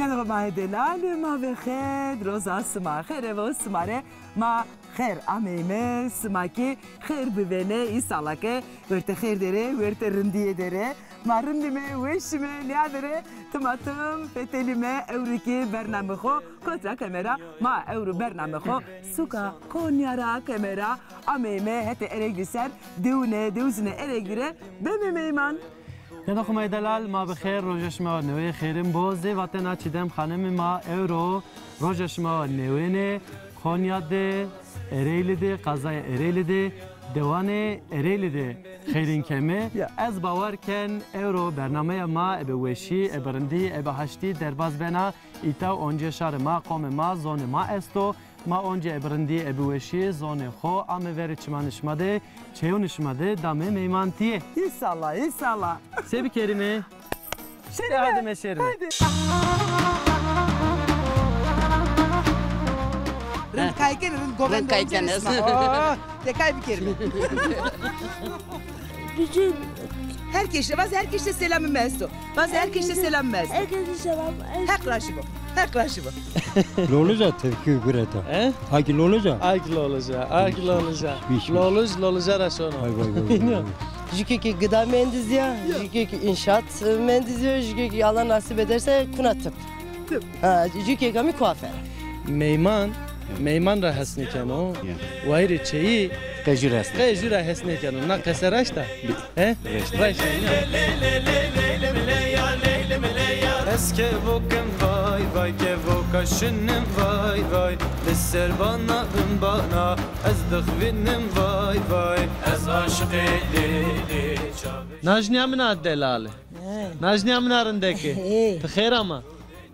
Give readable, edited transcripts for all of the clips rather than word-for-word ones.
Merhaba Mahdelal, ma ve khair, roza sma khair ve smare ma khair amime smaki khair bivene isalake verte khair dere verte rindiye dere ma rindime weşime niadere tamatam fetelime evriki bername kho kontra kamera ma evru bername kho suka konyara kamera amime hete eregliser devuzne eregire bememeyman. یادم دلال ما بخیر روزش ما نوی خیرم بازه وقتی نچیدم خانم ما اورو روزش ما نوینه خانیاده اریلیده قضای اریلیده دوان اریلیده خیرین کمه از باور کن اورو برنامه ما ابوشی ابرندی ابهشتی درباز بنا ایتا اونجا شهر ما قوم ما زون ما استو ما اونجا ابرندی ابوشی زون خو ام وری چمانشماده چهونشماده دامه میمانتیه İnşallah inşallah. Sebi kerime. Şerime. Hadi meşerime. Rın kayken rın goven kayken tekay bir kerime. Bütün herkese selamı mesto. Bazı herkese selam mesto. herkese selam. Haklaşı bu. Haklaşı bu. Loluca tepki güreta. Haki loluca. Akil olacak. Loluca raşonu. Vay. Jükeki gıda mühendisliği, jükeki inşaat mühendisliği, jükeki Allah nasip ederse kunatıp. Jükeki mi kuaför. Meyman rahasını kano. Vayri çeyi. Kajur rahasını kano. Na kasaraşta. Raşta. Eske vokem vay ke vokaşınım vay Lisser bana ez dıgvinim vay Ez aşık edili Najniya min ad delali Najniya min arındaki Tıxeyr ama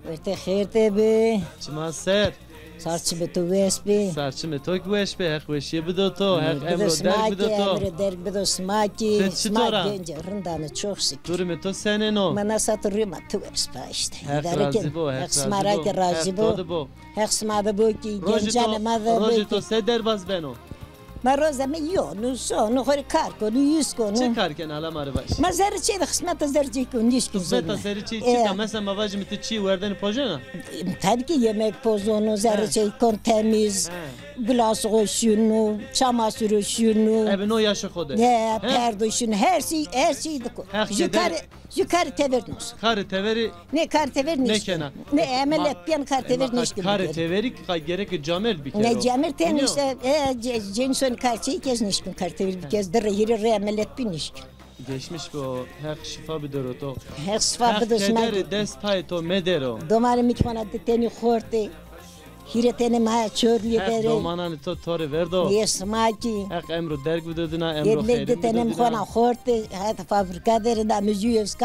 Verte khair tebe Çima ser sarçı betu vespe Sarçı me tok veşpe hek veşye bido to hek emro derg bido to emro derg bido smaki smaki rındanı çok sık Duri to sene no Mana satırıma tu vespe işte Hek razı bu hek razı bu Hek smada bu ki gencane mada bu Roji to se derbaz beno Ma roza me yo nu so nu khori kar ko nu yus ko nu Çe karken alam arbaş Ma zar çe de kısmet zar çe ko niş ki Kısmet seri çi çi mesela mavacım ti çi verden pojena Tabii ki yemek pozunu zar çe kon temiz Glas şunu, çamaşır şunu. Eben o yaşı kodu. Ne, perde şunu, her şey de koy. Yukarı tevernus. Karı teveri. Ne karı tevernus? Ne kena? Ne emelet piyan karı tevernus gibi. Karı teveri gerek camel bir kere. Ne camel ten işte, Jenson karçıyı kezniş gün karı teveri bir kez dırı yürü emelet biniş. Geçmiş bu hek şifa bir doroto. Hek şifa bir dosma. Hek des payto medero. Domarı mikmana teni khorte. Hiretene ma çörlü dere. Domanan to tori verdo. Yesmaki. Hek emro derg vidoduna emro khairin. Yedle tenem khona khorte. Hat fabrika dere da müjiyevs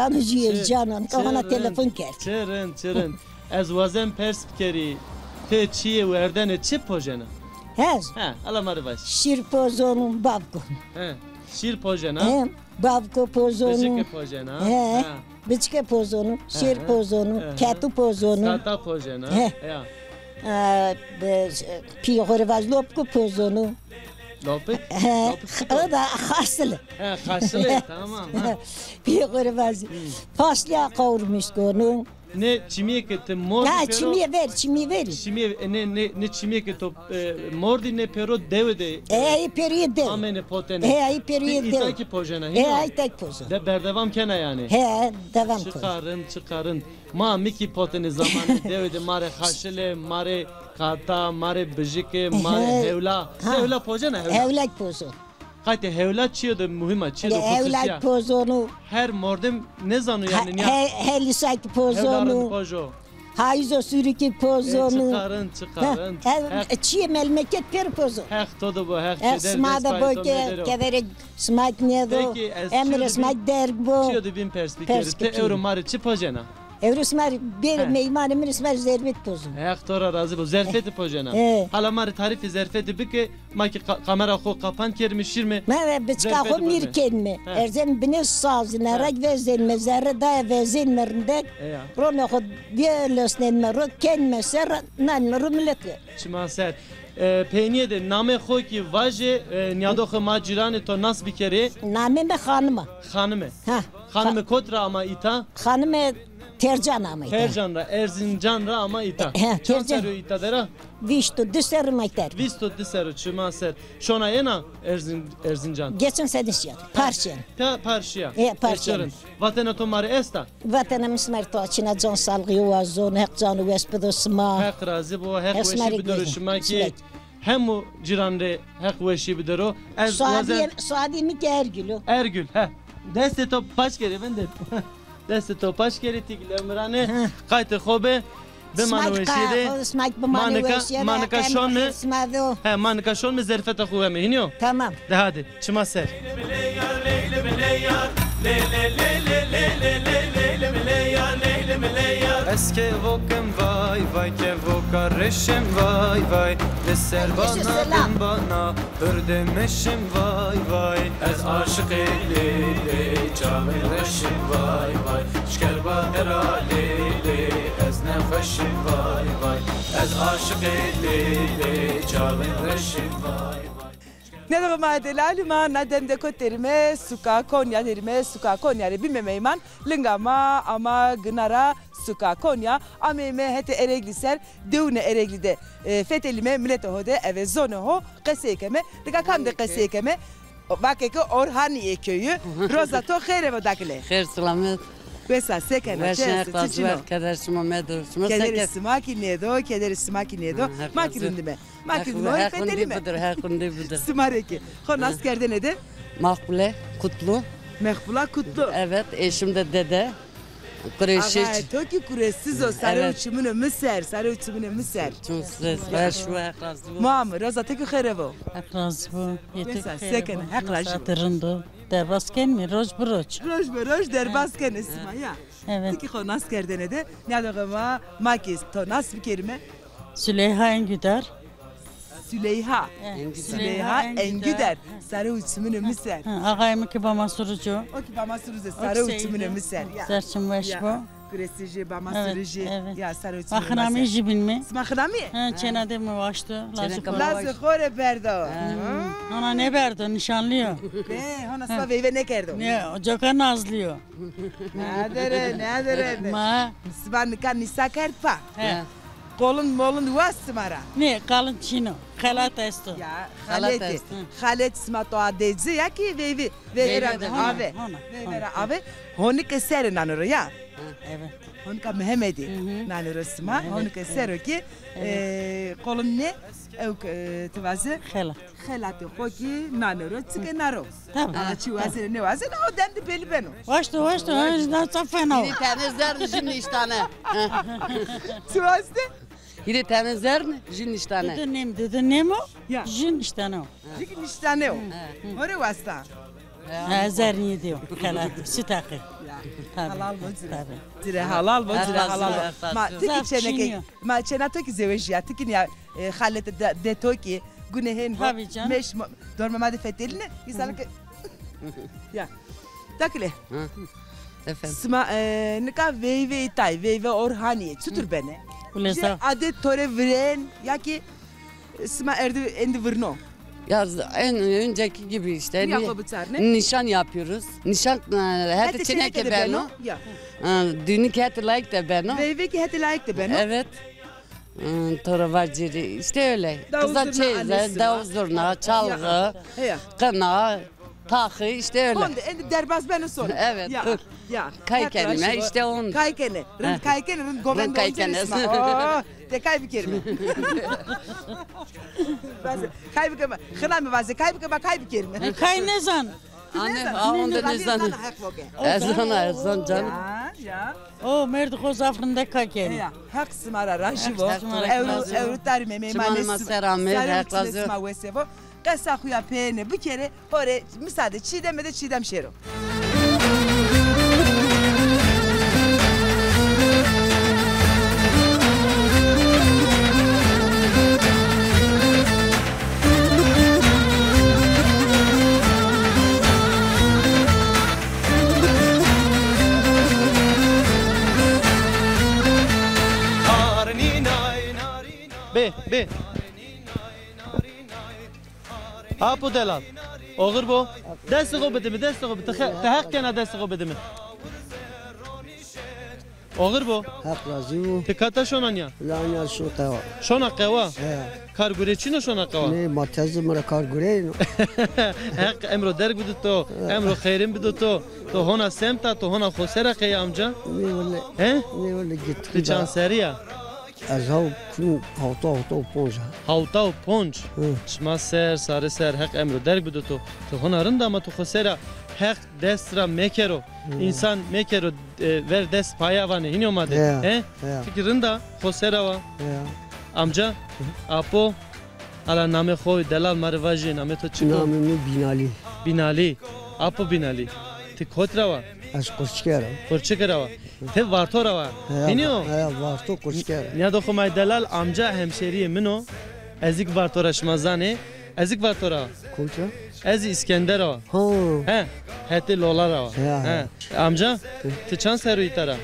canan. Kahana telefon kert. Çırın. Ez vazem perspkeri. Te çiye verden çi pojena. Hez. Alamarı baş. Şir pozonun babkon. Şir pojena. Babko pozonu. Biçke pojena. Biçke pozonu. Şir pozonu. Katu pozonu. Sata pojena. Piyore vaz lopko pozonu. Lopik? O da hasılı. Hasılı tamam. Piyore vaz. Fasliya kavurmuş konu. Ne çimiye kete mor pero. Çimiye ver. Ne çimiye kete mordi ne pero devde. Periye dev. Amene potene. Periye dev. İtaki pojena. İtaki pojena. De berdevam kena yani. Devam koy. Çıkarın. Ma miki potene zamanı devde mare haşile mare kata mare bijike mare hevla pojena hevla pojena. Kayte hevla çiyordu mühim çiyordu hususya. Hevla pozonu. Her mordem ne zanı yani ne? Helisaki pozonu. Hayzo sürüki pozonu. Çıkarın. Çiye melmeket per pozonu. Hek todo bu hek çeder. Smada bu kevere smak nedo. Emre smak derg bu. Çiyordu bin perspektifi. Te euro mari çi pojena. Evrosmar bir meyman emrismar zerfet pozun. Hektora razı bu zerfeti pojena. Hala mari tarifi zerfeti bike maki kamera xo kapan kermişir mi? Ma biçka xo mirken mi? Erzem bine sazına rag vezen mezarı da vezen merinde. Rona xo diyelosnen mero ken meser nan mero millet. Çima ser. Peyniye de name xo ki vaje niyado xo macirane to nas bikere. Name me hanıma. Hanıme. Hanıme kotra ama ita. Hanıme Tercan ama ite. Tercanra, Erzincanra ama ita. Tercan. Çonsero ita dera. Viştu düserim ayter. Visto disero çima ser. Şona yena Erzincan. Geçen sene şey. Parşen. Ta parşiya. Parşen. Vatana tomari esta. Vatanımız merto açına can salgı yuvazon, hek canı vespedo sma. Hek razı bu hek Esmeri veşi bidero güzel. şima ki Sürekli. hemu ciranre hek veşi bidero. Suadi mi Ergül'ü? Ergül he. Deste top paç kere ben de. Deste top paç kere tiklemrane. Kayte khobe. Be manu veşide. Smak be manu veşide. Manika şon mu? He manika şon mu zerfeta khuve mi hiniyo? Tamam. De hadi çima ser. Eske vokem vay vay ke vokarışım vay vay Deser bana bin bana ördemişim vay vay Ez aşık elili çamirışım vay vay Şkerba deralili ez nefeşim vay vay Ez aşık elili çamirışım vay vay Ne de maddelal ma nadem de koterime suka Konya derime suka Konya re bilmemeyman lingama ama gınara suka Konya ameme hete eregliser devne ereglide fetelime millete hode eve zone ho qesekeme diga kam de qesekeme bakeke Orhaniye köyü Rozato xereve dakle Xeyr selamet. Besa sekene Başına çes kazı ver kader şuma medur. Şuma kederi seket. smaki nedo kederi smaki nedo makirindime makirindime fetelime Her kundi budur. Smareki kon askerde ne de Makbule Kutlu. Mehbula Kutlu. Evet eşim de dede. Kureşiç. Aga toki kuresiz o sarı Evet. uçumunu müser, sarı uçumunu müser. Çok ses ver şu akrazı. Muam, roza teki xerevo. Akraz bu. Mesela seken, hakraj. Satırındı. Derbasken mi? Roj bu roj. Roj be roj derbasken isma ya. Evet. Teki kon askerde ne de? Ne adama makis to nas bir kelime. Süleyha Engüder. Süleyha. Süleyha Engüder. Engüder. Sarı uçumunu müser. Ağayımı ki bama surucu. O ki bama sürüze sarı uçumunu müser. Serçim veş bu. Kuresici bama Evet, sürücü. evet. Ya sarı uçumunu Bakınamı müser. jibin mi? Smaxnami? Çenede mi vaştı? Lazı khore perdo. Ona ne verdi? Nişanlıyor. Be, ona sva veyve ne kerdo? Ne? Ocağa nazlıyor. Ne adere. Ma. Svan kan nisa kerpa. He. Kolun molun vasmara. Ne? Kalın çino. Kalat esto. Ya Halet haleti. est. Halet smato adezi ya ki veyvi. Veyvera ave. Veyvera ave. Honi ke sere nanoro ya. Evet. Honi ka Mehmedi. Nanoro sma. Honi ke sere ki. Kolun ne? Euk tvaze. Kalat. Xelati xoki nanoro tsike naro. Tabii. Açı vazere ne vazere o dendi beli beno. Vaştı. Nasıl fena? Yine temizler jin iştane. Sivas'te? Yine temizler jin iştane. Dedi ne mi? Ya. Jin işte ne? Dikin iştane o. Hore vasta. Zerni diyor. Kalat. Süt akı. Halal mı zire? Tabii. Zire halal mı zire Halal, halal. halal. Ma tiki Zaf çeneke. çiğniyor. Ma çena toki zevejiya. Tikin ya halete de toki. Günehen bu. Tabii canım. Meş dorma madi feteline. İnsanlık. Ya. Takile. Efendim. Sma nika veyve itay. Veyve Orhaniye. Tutur beni. Ulesa. Adet tore viren. Ya ki sma endi virno. Ya en önceki gibi işte. Ya bu tar ne? Nişan yapıyoruz. Nişan hadi çeneke beno. Ya. Düğünü hadi like de beno. Veyve ki hadi layık de beni. Evet. Tora vaciri işte öyle. Davul Kıza zurna çeyze, annesi davul var. zurna, çalgı, Ya. kına, takı işte öyle. Onda endi derbaz beni sor. Evet, Ya. dur. Ya. Kay kelime işte onun. Kaykene. Rın kaykene. Rın gomen Rın kaykene. De kay bir kelime. Kay bir kelime. Xına mı vazı? Kay bir kelime. Kay bir kelime. Kay ne zan? Anne, onda ne zanı? Ezan canım. Ya. O merdi zafrında kakeni. Ya. Hak smara rajivo. Hak smara Euro tarime Çimanıma meymanesi. serame, hak razı. Sarı vesevo. Kasa xuya pene. Bu kere hore müsaade çiğdeme de çiğdem şero. Be. Apo delal. Oğur bu. Desti go bedimi, desti go bedimi. Tehak kena desti go bedimi. Ağır bu. Hak razı bu. Tikata şonan ya. Lan ya şu tava. Şona qewa. He. Kar gureçino şona qewa. Ne matazı mara kar gure. Hak emro derg bidu to. Emro khairin bidu to. To hona semta to hona khosera qey amca. Ne valla. He? Ne valla git. Ti chanseriya. Az hav kun hafta ponja. Hawta u ponç. Şma ser sare ser hak emro derg bidu to. To hona rinda ma to khosera. Hak destra mekero. İnsan mekero ver des payavane hinomade. He? Fikrinda khosera va. Amca, apo, ala name khoy Delal Marvaji name to chiko. Namı Binali. Binali, apo Binali. Ti kotrava, Az koçkera. korçekerava. Te vartorava. Hiniyo. He varto koçkera. Ya do khomay Delal amca hemşeriye mino. Ezik vartora şmazane. Ezik vartora. Koça. Ez İskenderava. Ha. He. Heti lolarava. He. He. Amca, ti çan seru itara.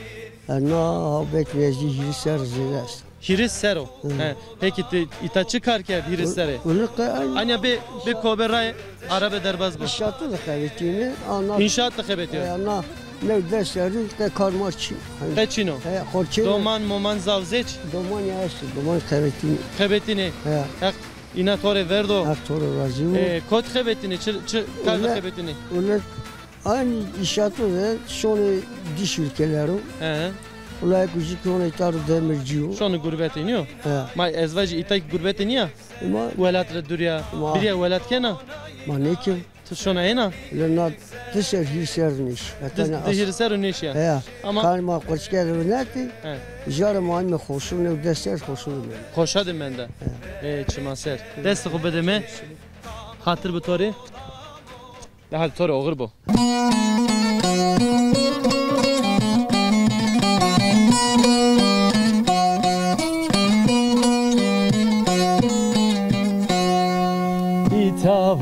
Na habek vezi hisar zilas. Hiris sero. He. Peki ti ita çıkar ki hiris sere. Onu kay. Anya bir koberay arabe derbaz bu. İnşaatı da kaybettiğini anlat. İnşaat da kaybediyor. Na ne dersleri de karmaç. Kaçino. He koçi. Doman moman zavzeç. Doman yaşlı. Doman kaybettiğini. Kaybetini. He. Yak inatore verdo. Aktor razı bu. Kod kaybetini. Kalda kaybetini. Onlar aynı inşaatı da şunu diş ülkeleri. He. Olay küçük onu itar demirciyo. Şonu gurbet iniyor. He. Ma ezvacı itay gurbet iniyor. Ama Velat redurya. Ma. Biriya velat kena. ma ne ki? Şona ena. Lena teser hisarniş. Dehir seru neş ya. He. Ama Kalma koçkera nati. he. Jarım anne hoşun ne deser hoşun. Koşadım ben de. Çımaser. Desti ku bedeme. Hatır bu tori. Hadi tori oğur bu. İta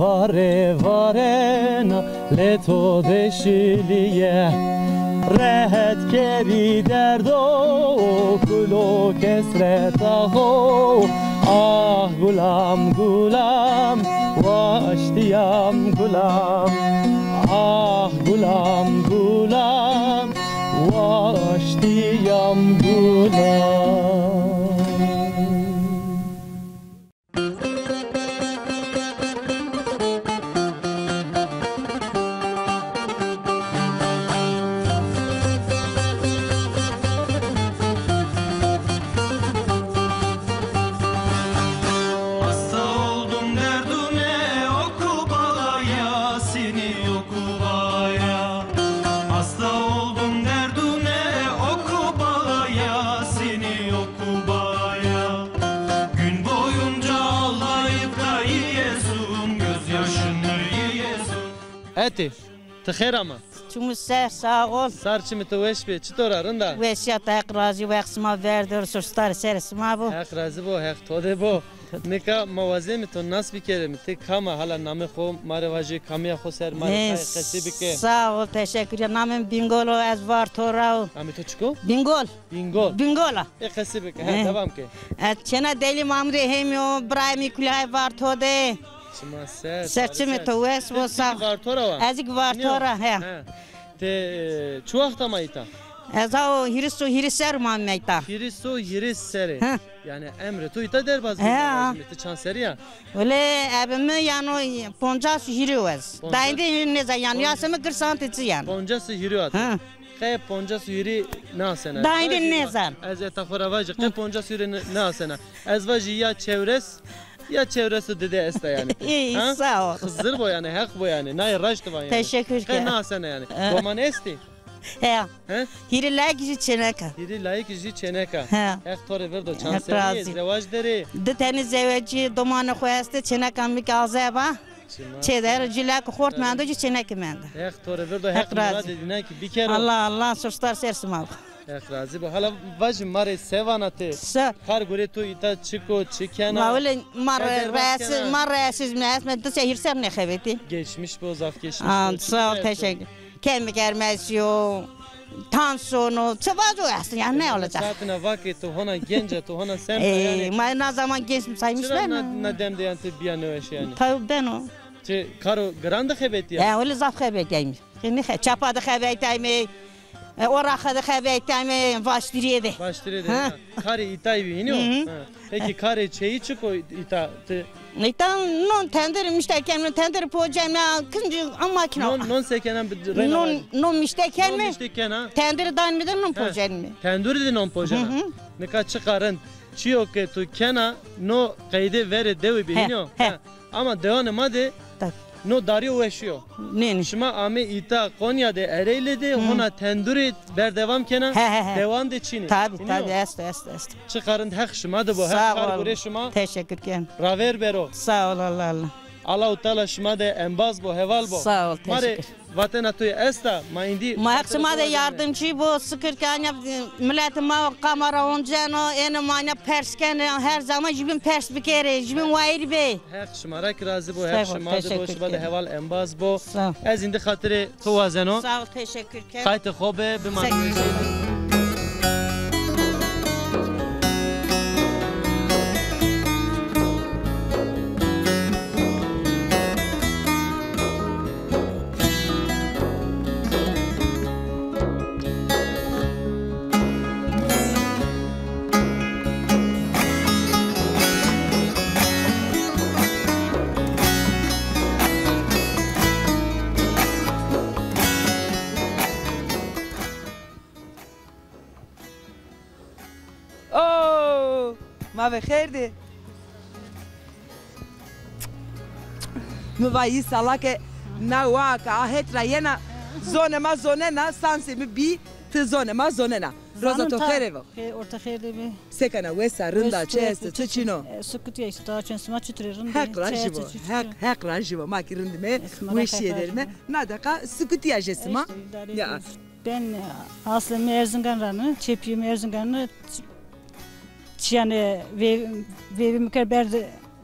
varena leto deşiliye Rehet keri derdo kulo kesretaho Ah gulam gulam vaştiyam gulam Ah gulam gulam vaştiyam gulam Eti, tıxer ama. Çünkü sağ ol. Sarçı mı tuveş bir, çıtor arında? Vesiyat hak razı ve aksıma verdir. Sustar serisima bu. Hak razı bu, hak tode bu. Nika mavaze mi to nas bir kere mi? Tek kama hala namı xo marevajı kamiya xo ser marevajı kesi bike. Sağ ol, teşekkür ederim. Namım Bingolo ez var torao. Ami to çıko? Bingol. Bingol. Bingola. Kesi bike, ha devam ke. Çena deli mamre hemyo Brahmi kulay var tode. Çıma ser. Serçi mi to ves bu sağ. Var tora var. Ezik var tora he. Te çuakta mayita. Ezao hiriser mameyta. Hiriso hiris seri. Ha. Yani emre tu ita derbaz Ha. bir çan seri ya. Öyle abimi yani poncas hiriwez. Dayinde ne zaman yani yasımı 40 santici yani. Poncası hiri at. Ha. Kay poncası hiri na sena. Dayinde ne zaman? Ez etafora vajı kay poncası hiri na sena. Ez vajı ya çevres ya çevresi dede esta yani. İyi sağ ol. Kızdır bu yani, hak bu yani. Nay raştı var yani. Teşekkür Kay ederim. na sena yani. Roman esti. He. He? Hiriler gizi çeneka. Hiri layık izi çeneka. He. Hak tore verdo çan Hak seri razı. zevaj deri. De teni zeveci domanı koyaste çeneka mi kazeba. Çeder cilak xort mende ci çenek mende. Hak tore verdo Hak hak murad razı. edine ki bir kere. Allah sustar sersim al. Hak razı bu. Hala vaj mare sevanate. Sa Kar gore tu ita çiko çikena. Mavle Ederbaskena. mar reasiz mes de şehir ne xebeti. Geçmiş bu zaf geçmiş. Sağ ol teşekkür. Kendi gelmesiyo. Tansonu, çabazo aslında yani ne olacak? Saatine vakit tu hona gence tu hona semta yani. Ben ne zaman gençim saymışlar Çıra mı? na demde yani bir an öyle şey yani. Tabii ben o. Karo grande xebet ya. Ya öyle zaf xebeteyim. Şimdi çapada xebeteyim. Orada xəbəytəmi başlayırdı. Başlayırdı. Kare itay biniyor. Peki kare şeyi çıkıyor ita. İtan non tendir müştekem tendir pojamla kıncı ama kino. Non sekenen Non müştekem mi? Müşteken ha. Tendir dan mıdır non pojam mı? Tendur dedi non pojam. Ne kadar çıkarın. Çiyo ke tu kena no kaydı vere devi biniyor. Ama devanemadı. No Dario yaşıyor. Ne? Şuma ame ita Konya'da Ereğli'de ona tenduri berdevam kena devam de Çin'i. Tabii est. Çıkarın hak şuma da bu. Sağ ol. Şuma. Teşekkür ederim. Raver bero. Sağ ol Allah. Allah Teala şuma da embaz bu heval bu. Sağ ol. Teşekkür. Vatana tu esta ma indi. Mahkama da yardımcı bu sıkırken milletim kamera onca en manya persken her zaman jibin pers bir kere jibin vayri be. Hak şımarak razı bu hak şıma da bu şuma da heval embaz bu. Ez indi hatırı tuvazeno. Sağ ol teşekkür ederim. Kayıt khobe bir man. ما بخیر دی مبایی سالا که نوا که آهت راینا زونه ما زونه نه سانسی می ت زونه ما زونه نه روزا تو خیره و orta xeyirli bir سکنه وسا رندا چه است تو چینو sıkıntı işte daha çensi maçı tırırın hak ranjivo ma ki rindime وشی ederme nadaka sıkıntı yaşasıma ya ben aslında Erzincan'ı çepiyim Erzincan'ı yani ve mükebber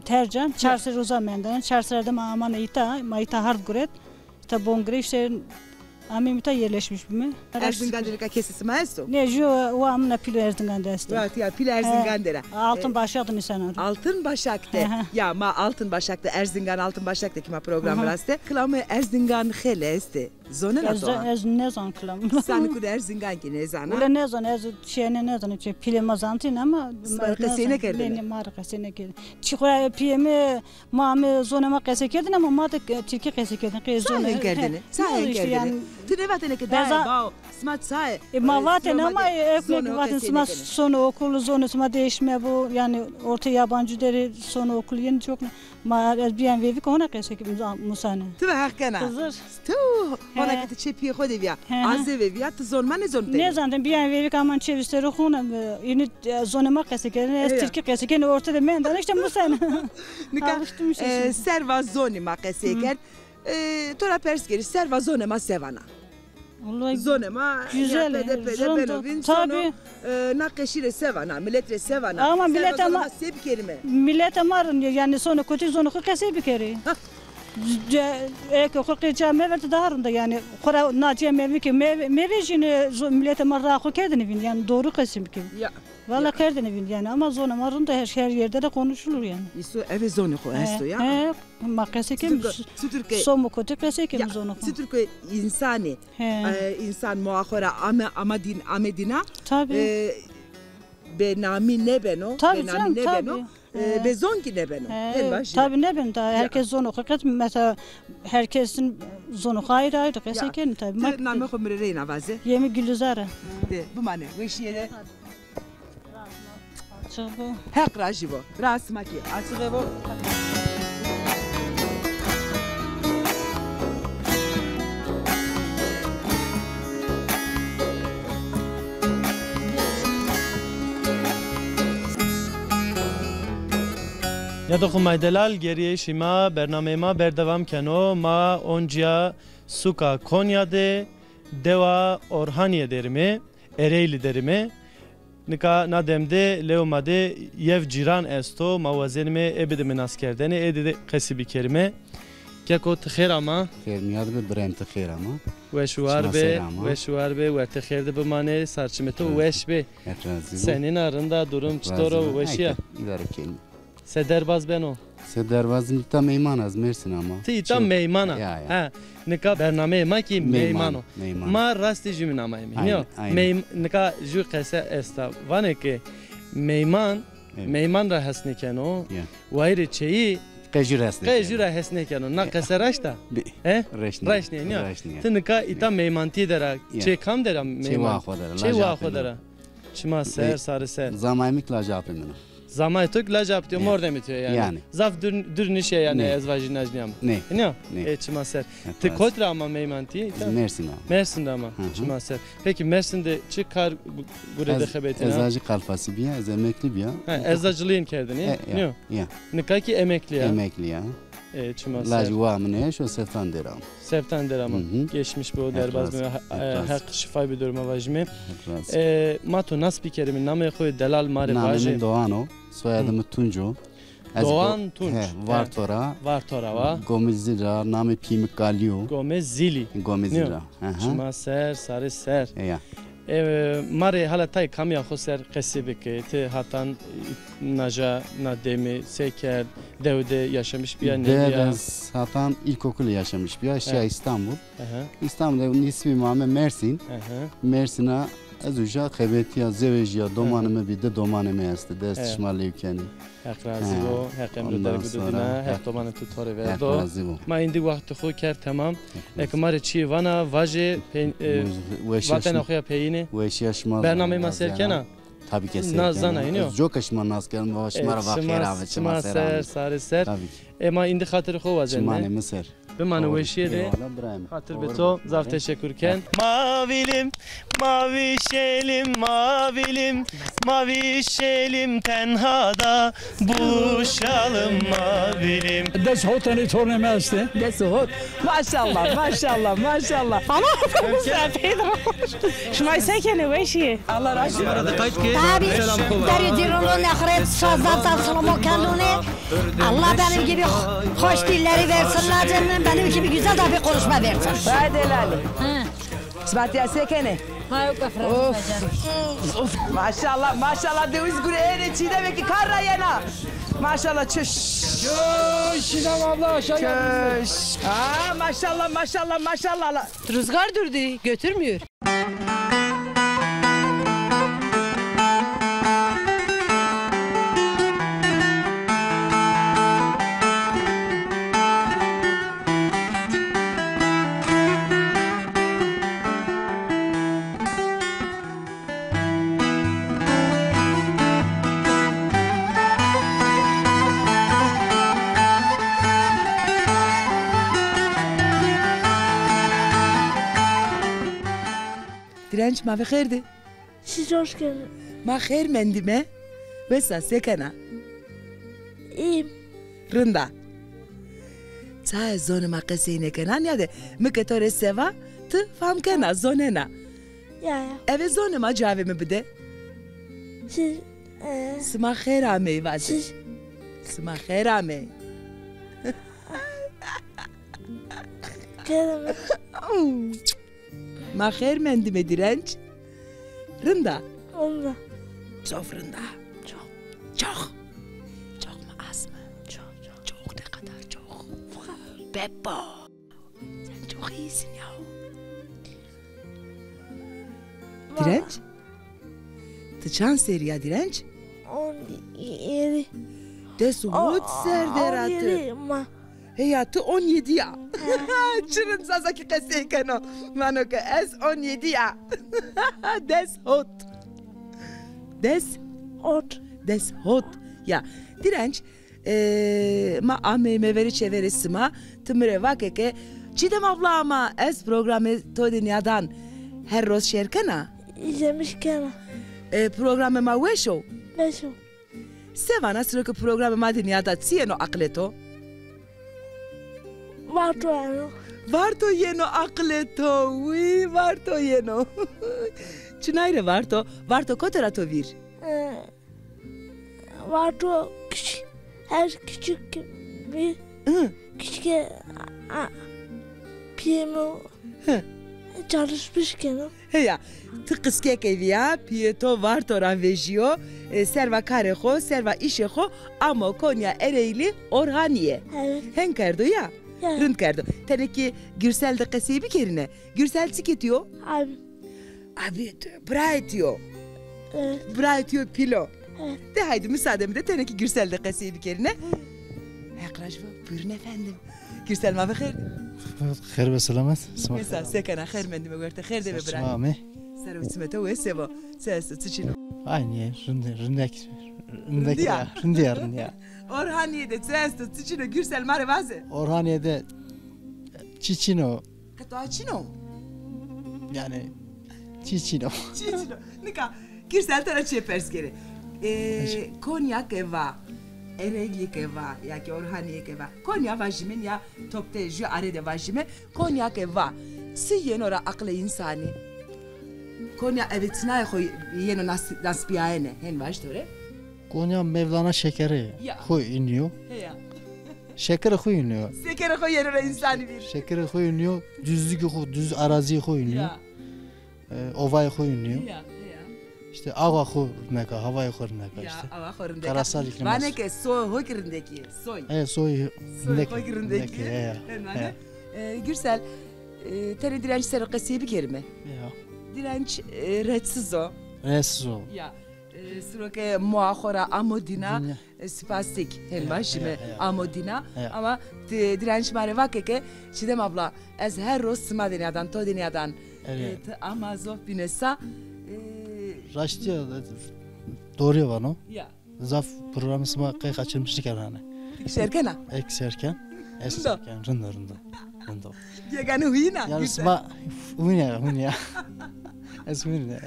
tercan çarşı roza menden çarşılarda aman ita hard guret ta bongre işte amimita yerleşmiş mi? Erzincan'da kesisi maesto. Ne jo o amna pil Erzincan'da este. Evet ya pil Erzincan'da. Altın Başak'ta insan. Altın Başak'ta. Ya ma Altın Başak'ta Erzincan Altın Başak'ta kima program raste. Klamı Erzincan hele este. Zone na to. Ez ne zon klam. Sen kur Erzincan ki ne zana? Ule ne zon ez şeyne ne zon ki pile mazantin ama markasine kerdi. Beni markasine kerdi. Çıkora piyeme mame zona ma kesekerdin ama ma da tilki kesekerdin. Sen kerdin. Sen kerdin. Tünevatene ki daha bao smat say. Ma vaten ama ekmek vaten smat sonu okulu zonu smat değişme bu yani orta yabancı deri sonu okul yeni çok ma biyan vevi kona kesek musane. Tu hakkana. Tu ona ki çepiye khodi biya. Azze ve biya tu zon man zon. Ne zandan biyan vevi kaman çevisteri khuna yeni zonuma kesek ne Türkiye kesek ne ortada men işte musane. Alıştım şey. Serva zoni ma keseken. Tora perskeri serva zone ma sevana. Zone ma güzel. Tabii. Nakşire sevana, milletre sevana. Ama millet ama sev kelime. Millet amarın yani sonra kötü zonu kese bir kere. Korkacağım mevcut daharında yani kora naciye mevki mevcini millete marra kendini yani doğru kesim ki. Valla kendini yani ama zona marında her yerde de konuşulur yani. İso eve zonu ko esto ya. Makası kim? Somu kötü kese kim zonu. Türkiye insani. İnsan muahara amedina. Tabii. Benami ne beno? Benami ne beno? Bezon ki ne beno? Tabii ne beno? Herkes zonu hakikat mesela herkesin zonu ayrı keseken tabii. Name komrere navaze. Yemi Gülizar'a. Bu mane. Veşiyere. Açığı. Hak rajivo. Rasmaki. Açığı bu. Ya da Xumaydelal geriye şima bernamema berdevam keno ma onca suka Konya'de deva Orhaniye derimi Ereğli derimi nika nademde leomade yev ciran esto mavazenime ebedemin askerdeni edede kesibi kerime keko tkher ama خیرمیاد به برند خیر اما ve şuar be ve tkher de bmane sarçmeto veş be senin arında durum çtoro veşya idare kelim Se derbaz ben o. Se derbazım tam meyman az Mersin ama. Ti tam meymana. Ya. Ha. Nika bername ma ki meymano. Meyman. Ma rasti jimin ama mi. Aynen, aynen. Nika ju qese esta. Vane ki meyman ra hasniken o. Ya. Vayri çeyi Qejurasne. qejura hasniken o. Na qese raşta. He? Raşne ne? Ti nika ita meymanti dera. Çe kam dera meyman. Çe wa khodara. Çima ser sarı ser. Zamayımık la cevap eminim. Zaman tok la cevap diyor mor demitiyor yani. Yani. Zaf dürnişe yani ezvacı najniyam. Ne? Ne? Çima ser. Ti kotra ama meymanti. Mersin ama. Mersin'de ama. Çima ser. Peki Mersin'de çıkar burada xebetina. Ezacı kalfası bir ya, ez emekli bir ya. Ezacılığın kerdini. Ne? Ya. Nikaki emekli ya. Emekli ya. Çima ser. Lacı var mı ne? Şu seftan deram. Seftan deram. Geçmiş bu derbaz mı? Hak şifa bir duruma vajmi. Mato nas bikerimin namı koy delal mare vajmi. Namı Doğano. Soyadımı Tuncu. Doğan Tunç. Vartora. Vartora va. Gomezira, namı Pimik Galio. Gomezili. Gomezira. Çima ser, sarı ser. Ya. Mare hala tay kamya xoser qesibeke te hatan naja nademi seker devde yaşamış bir yer. Devez hatan ilkokulu yaşamış bir yer. Şey İstanbul. İstanbul'da ismi Muhammed Mersin. Mersin'a az uca xebetiya zevejiya domanımı bir de domanımı yastı. Dest şmalı ülkeni. Hak razı o. Hak emri derguduna. Hak domanı tutarı verdo. Hak razı o. Ma indi vakti xo ker tamam. Ekmare çi vana vaje vatan okuya peyini. Veşyaşmaz. Bername maserkena. Tabii ki serkena. Nazana iniyor. Çok aşman nasken vaşmara vakera ve çima ser sarı ser. Ma indi hatırı xo vazenne. Çimane Mısır. Bimane veşiye de hatır beto zaf teşekkürken. Mavilim, mavi şelim, mavilim, mavi şelim tenhada buluşalım mavilim. Des hotani tornemezdi. Des hot. Maşallah, maşallah, maşallah. Ama Pedro. Şmay sekene veşiye. Allah razı olsun. Tabii. Dari dirolun ahiret sazdan salomo kendine. Allah benim gibi hoş dilleri versinler canım. Benim gibi güzel de bir konuşma versin. Hadi helali. Svatya sekene. Maşallah, maşallah döviz gureyene çiğdeme ki karra yana. Maşallah çüş. Çüş Şidem abla aşağı çüş. Maşallah, maşallah, maşallah. Rüzgar durdu, götürmüyor. Direnç ma xerdi. Siz hoş geldiniz. Ma xer mendime. Vesa sekana. İyiyim. Rında. Sa zone ma qesine kenan ya de meketore seva tu fam kena zonena. Ya. Eve zone ma cave mi bide. Siz Sma xera me vaz. Siz Sma xera me. Gelme. Ma xer mendime direnç. Rında. Onda. Çok rında. Çok. Çok. Çok mu az mı? Çok. Çok ne kadar çok. Beppo. Sen çok iyisin ya. Direnç? Tıçan seriya direnç? 17. Desumut serderatı. 17 ma. Hayatı 17 ya. Çırın sazaki keseyken o. Manoke es 17 ya. Des hot. Des hot. Des hot. Ya direnç ma ameme veri çeveri sıma tımre vakeke Çiğdem abla ama es programı to dünyadan her roz şerkena. İzlemişken. Programı ma weşo. Weşo. Sevana sırıkı programı ma dünyada tsiyeno akleto. Varto jeno. Varto jeno akleto, oui, varto jeno. Çınayre varto, varto kotera to vir. Varto küçük, her küçük bir küçük piyemo. Çalışmışken. Heya. Tıkıskek eviya, piyeto var toran vejiyo, serva kare xo, serva işe xo, ama Konya Ereğli Orhaniye. Evet. Hen kerdo ya. Rınd kerdo. Teneki Gürsel de kasibi kerine. Gürsel siketiyor. Abi bra etiyor. Evet. Bra etiyor pilo. Evet. De haydi müsaademi de teneki Gürsel de kasibi kerine. Yakrajva buyurun efendim. Gürsel ma bixir. خير بسلامت Mesela sekana xer mendime görte xer de be bra. مامي Sara utsmete ve sebo. Ses tıçino. aynı rındek Rındiya. rındiya Orhaniye'de ses tıçino Gürsel mare vaze. Orhaniye'de Çiçino Katoaçino. yani Çiçino Çiçino. Nika Gürsel tara çepers geri. Konyak eva. Ereglik eva. Ya ki Orhaniye eva. Konya vajimin ya topte ju arede vajime. Konyak eva. Si yenora akle insani. Konya evetnay koy yeno naspiyane. Hen vajdore. Konya Mevlana şekeri Ya. koy iniyor Heya. şekeri koy iniyor Sekere koy yenora insani bir. şekeri koy iniyor düz arazi koy iniyor Ya. ovayı koy iniyor Ya. işte ava koy neka havayı koy neka Ya işte ava korundaki. karasal iklim Bana ke soy hokirindeki. Soy. soy Soy neka hokirindeki. ya Gürsel. Tene direnç serokası bir kelime. ya Direnç retsiz o. resul Ya. Sıroke muahora amodina spastik. Helva şimdi ya. amodina. Ya. Ama direnç mare vakeke. Şidem abla. Ez her roz sıma dünyadan to dünyadan. Evet. Ama zor binesa. Raştiya doğru var no Ya. zaf programı sıma kay kaçırmıştık herhalde Şerkena. ekserken eserken rında Yegane huyina. yani sıma hunya es hunya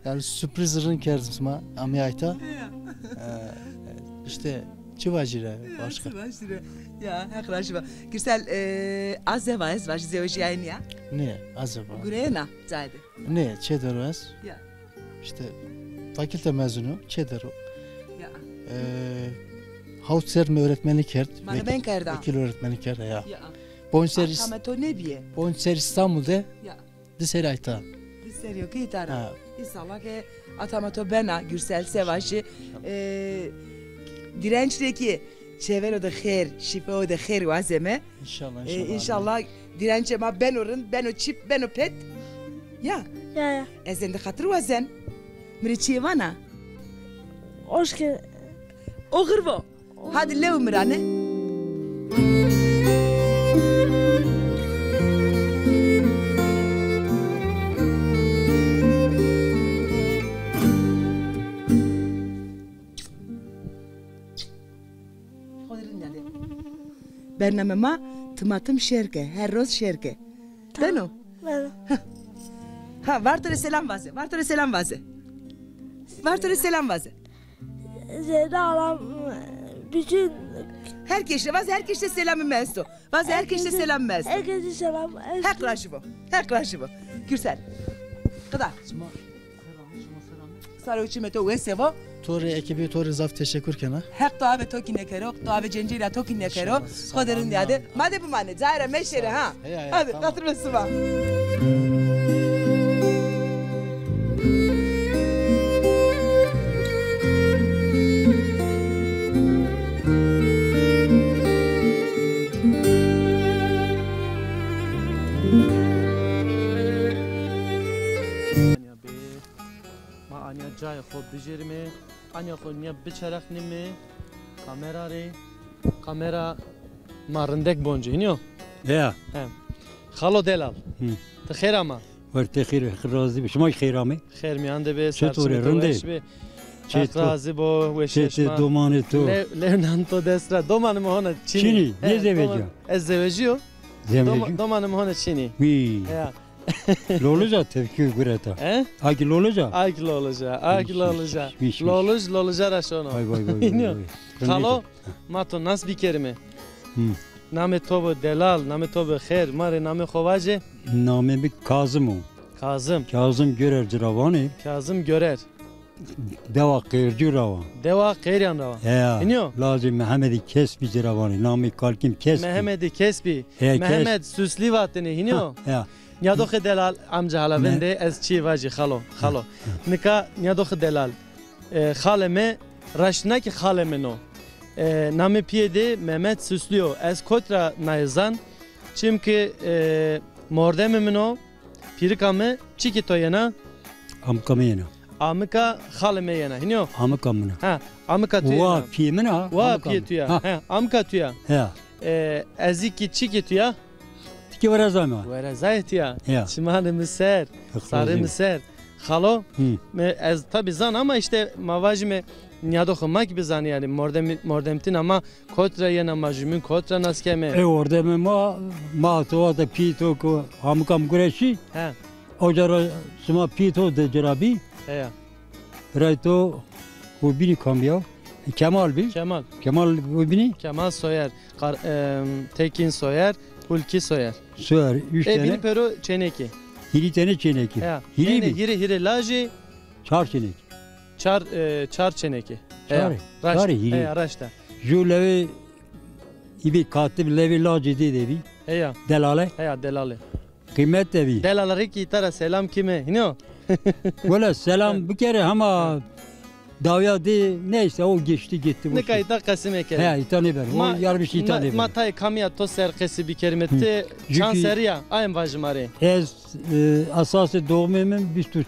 yani sürpriz rın kerdim sıma amiyayta işte çivacire başka Ya hakraşva. Gürsel azeva ez var zeveji yani ya. ne acaba Gurena zaydı. ne çederes Ya. işte fakülte mezunu çedero Ya. Havutser mi öğretmenlik kert Bana ben kerda. vekil öğretmenlik kert ya Ya. bonseris Ama to ne biye? bonseris İstanbul'da Ya. diseri ayta Serio ki tara. Ha. İnşallah ki atamato bena Gürsel sevaşı dirençteki çevero da khair, şifa da khair vazeme. İnşallah İnşallah dirençe ma ben orun, ben o çip, ben o pet. Ya. Ya. Ezen de hatır vazen. Mriçi vana. Hoş geldin. Oğurvo. Hadi lev mirane. Bernamema tımatım şerke, her roz şerke. Deno. Ha, vartore selam vaze, vartore selam vaze. Vartore selam vaze. Zeyda alam bütün herkese vaze, herkese selamı mesto. Vaze herkese selam mesto. herkese selam. Her bu. Gürsel. Kadar. Sarı uçime to vesevo. Tori ekibi Tori zaf teşekkür kena. Hek to ave toki nekero, to ave cencira toki nekero. Koderin diade. Made bu mane, zahira meşere ha. Hadi, katır ve sıva. جای خوب بجرمه آنیا خود نیا بچرخ نیمه کامera marındek boncu iniyor. Ya. Xalo delal. Te xeyr ama. Verte xeyr razı bir şuma xeyr ama. Xeyr mi ande be Çetor rende. Çetor razı bo ve şeşma. Domanı to. Levnan to destra domanı mı hona Çini. Çini. Ne zeveji? Ez zeveji. Domanı mı hona Çini. Mi. Ya. Loluca tevki gureta. Agi loluca. Agi loluca. Loluca raşono. Vay. Xalo mato nas bikerime. Name tobo delal, name tobo khair, mare name khovaje. Name bi Kazım o. Kazım Görer Ciravanı. Kazım Görer. Deva Khairci Ravan. Deva Khairyan Ravan. Ya. İniyor. Lazım Mehmedi Kesbi Ciravanı. Name Kalkim Kesbi. Mehmedi Kesbi. Mehmed Süsli vatını iniyor. Ya. Nyadokh delal amca halavende ez çi vaji xalo. Nika nyadokh delal. Xaleme raşna ki xalemeno. Nami piyede Mehmet Süslüyo. Ez kotra nayzan. Çünkü mordememino pirikame çiki toyena. Amkame yena. Amika xaleme yena. Hiniyo. Amka mına. Ha, amika tuya. Wa piyemina. Wa piyetuya. Ha, amika tuya. Ha. Eziki çiki tuya. Tiki varazama. Varazay tuya. Ya. Şimanı miser. Sarı miser. Xalo. Ez tabi zan ama işte mavajime nyadokhumak bizan yani mordemtin ama kotra yena majmin kotra naskeme. Orada ma to da pito ko amkam gureşi. Ha. Ojara sma pito de jarabi. Ya. Rayto bu bini kamya. Kemal bi. Kemal bu bini. Kemal Soyer. Tekin Soyer. Hulki Soyer. Soyer 3 tane. Bini pero çeneki. Hiri tane çeneki. Hiri mi? Hiri laji. Çar çeneki. Çar çeneki. Çar hiri. Araçta. Ju levi ibi katib levi laji devi. Delale. Delale. Kıymet devi. Delaları ki tara selam kime? Hino. Valla selam bir kere ama davya de neyse o geçti gitti. Ne kayda kasım ekeri. He itane ver. O yar bir şey itane ver. Matay kamya to serkesi bir kerimette çan seriya ayın vajmare. Ez asası doğumemin bistu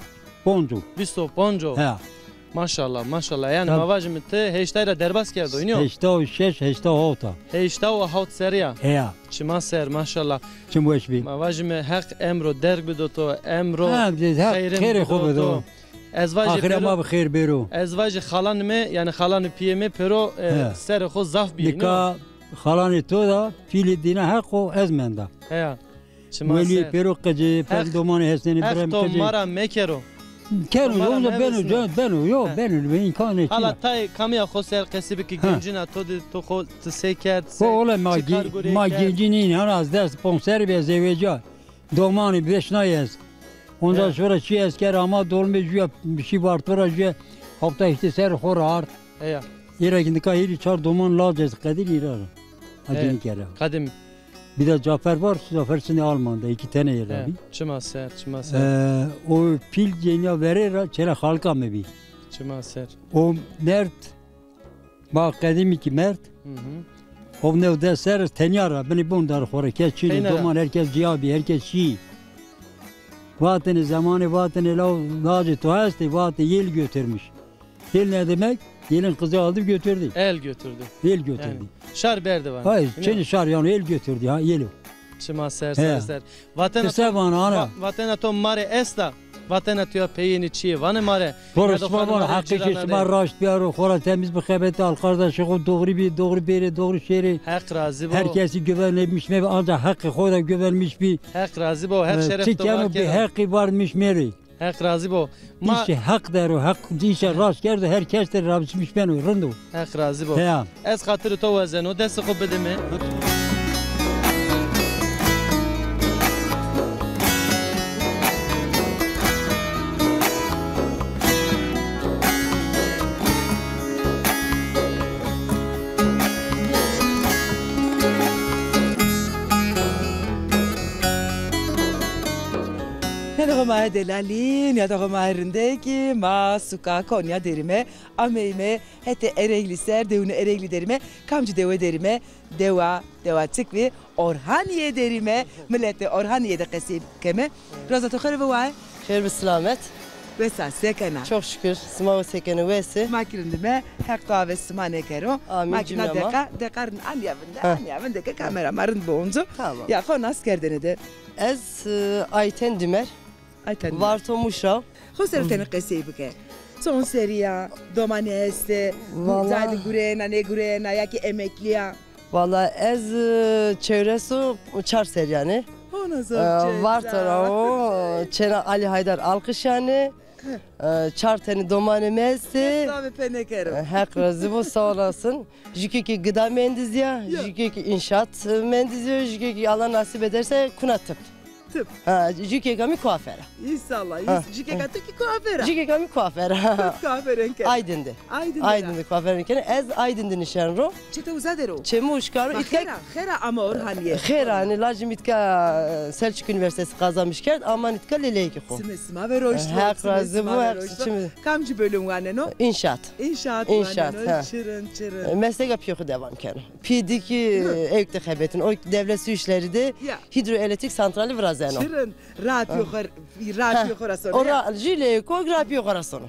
ponco. Bistu ponco. He. Maşallah yani mavajmette heştayla derbas kerdi oynuyor. Heşta şeş heşta hota. Heşta o hot seriya. He. Çima ser maşallah. Çim veşbi. Mavajme hak emro derg bidoto emro. Ha hayır خوب ازواج ما بخیر برو ازواج خالان می یعنی خالان پیه pero سر خو زاف بی نکا خالان تو دا پیل دینا حق و از من دا ولی pero قجی پر دومان حسنی برم قجی مارا میکرو کرو بنو امکان نیست حالا تای کامیا خو سر قصبی که گنجینا تو خو تسی کرد اولا ما گنجینی هر از دست پونسر به زوجا دومانی بشنایز Ondan sonra çiğ esker ama dolmuş bir şey var sonra hafta işte ser horar. Yere gidip kahiri çar doman lacez kadir irar. Adını kere. Kadim. Bir de Cafer var. Cafer seni Alman'da 2 tane yer abi. Çıma ser. O pil cenya verir çele halka mı bir. Çıma ser. O mert bak kadim ki mert. O ne de ser tenyara beni bundar hore kes çiğ doman herkes cihabi herkes çiğ. Vatını zamanı vatını lacı tuhasti vatı yel götürmüş. Yel ne demek? Yelin kızı aldı götürdü. El götürdü. El götürdü. Yani, şar berdi var. Hayır, çeni şar yani el götürdü ha yelu. Çıma ser. Vatana to mare esta. Vatana to peyini çiğ vanı mare. Borusma var hakiki smar raşt bir xora temiz bir xebet al kardeş o doğru biri doğru şeri. Hak razı bu. Herkesi güvenmiş mi ancak hakkı xoda güvenmiş bir. Hak razı bu. Hak şeref to var. Bir hakkı varmış meri. Hak razı bu. İşte hak der o hak işe rast geldi herkes de rabçmış ben rındu. Hak razı bu. Ez hatırı to vazen o desi ko bedeme. Ma delalin ya da mahrindeki ma suka Konya derime ameyme hete eregli ser devunu eregli derime kamcı deve derime deva çıkvi Orhaniye derime millete Orhaniye'de kasip keme razatı khare vay Hayır bir selamet Vesa sekena Çok şükür sma sekena vesi makirindime hekta ve smane kero makina dekarın anyavında kamera marın bonzo ya kon askerdene de Ez Ayten Dümer Varto Muşra. Xosel tane qesibke. Son seriya, domaneste, zadi gurena, ne gurena, ya ki emekliya. Valla ez çevresi çar seriyani. O nasıl? Varto o Çena Ali Haydar alkış yani. Çar tane domanemesti. Tabii penekero. Hak razı bu sağ olasın. Jükeki gıda mendiz ya, jükeki inşaat mendiz ya, jükeki Allah nasip ederse kunatıp. Tıp. Ha, jike kami kuafera. İnşallah. Jike katı ki kuafera. Jike kami kuafera. Tıp kuaferenke. Aydın'dı. Aydın'dı kuaferinken ez Aydın'dı nişanro. Çete uzadero. Çemu uşkaro. Xera ama Orhaniye. Xera hani lacim itka Selçuk Üniversitesi kazanmış kert ama itka leleyki xo. Sima ve roştu. Hak razı bu hak. Kamcı bölüm var no? İnşaat. İnşaat. Çırın. Meslek yapıyor devam kendi. Pidiki evde xebetin. O devlet su işleri de hidroelektrik santrali vrazeno. Çırın. Rahat yukarı sonra. Ora jileko grap yukarı sonra.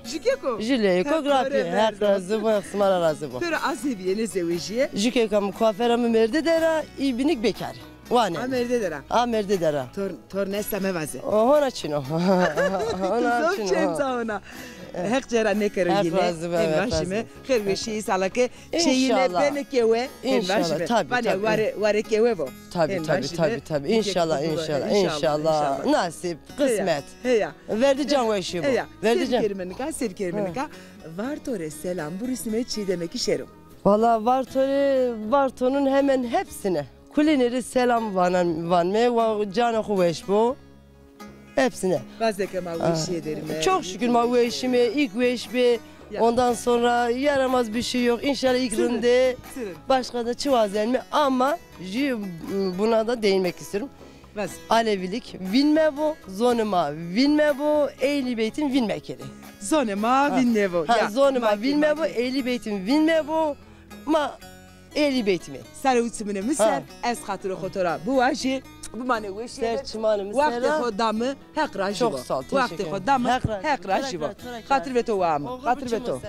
Jileko grap. Hak razı bu hak smara razı bu. Pera azeviye ne zevijiye? Jike kam kuaferamı merde dera ibinik bekar. Vane. Amerde dera. Amerde dera. Tornesta mevaze. Ona çino. Ona çino. Çemsa ona. Hek cera ne kere yine. Envaşime. Kırveşi salake. Şeyine beni kewe. İnşallah tabii. Bana vare kewe bu. Tabii. İnşallah. Nasip, kısmet. Verdi can ve işi bu. Verdi can. Sevkerimenika. Vartore selam bu risime çiğ demek işerim. Valla Varto'nun hemen hepsine. Kulineri selam vanme ve canı kuvveş bu. Hepsine. Bazdaki mavuşi ederim. Çok şükür mavuşime ilk veşme. Ondan sonra yaramaz bir şey yok. İnşallah ilk rinde. Başka da çıvazenme ama buna da değinmek istiyorum. Alevilik vinme bu, zonuma vinme bu, Ehli Beyt'in vinme kere. Zonuma vinme bu. Zonuma vinme bu, Ehli Beyt'in vinme bu. Ma Ehli Beyt'imi. Sarı uçumunu misal, ez hatırı xotora. Bu vajı, bu mane veşi. Serçimanı misal. Vakti xodamı hek rajı bu. Çok sağ ol, teşekkür ederim. Vakti xodamı hek rajı bu. Hatır veto vamı, hatır veto.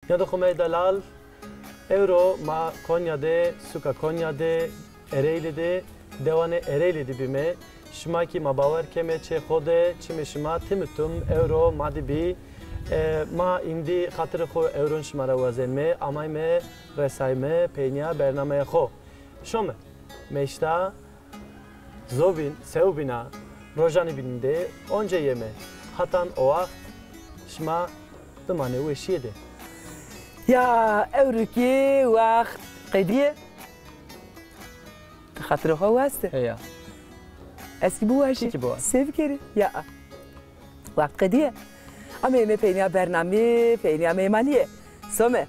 Yadı Xumey Dalal, Euro ma Konya'da, Suka Konya'da, Ereğli'de, Devane Ereğli'de bime, Şimaki ma bavar keme çe xode, çime şima timitum Euro madibi, ma indi xatır xo Euro'n şmara vazenme, amayme, resayme, peynya bernameye xo. Şome, meşta, zobin, sevbina, rojani bininde, onca yeme, hatan oak, şma dımane veşiyede. Ya evruki vakt qediye خاطر خو واسطه هي اسکی بو هاشی سیف کردی یا وقت قدیه اما می پینیا برنامه پینیا میمانیه سومه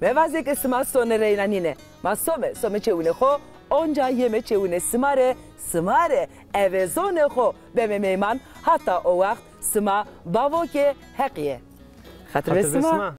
موازیک اسما سونه رینانینه ما سومه چونه خو onca yeme çevune smare evezone xo be meyman hatta o vakt sma bavoke heqiye. Hatır ve sma.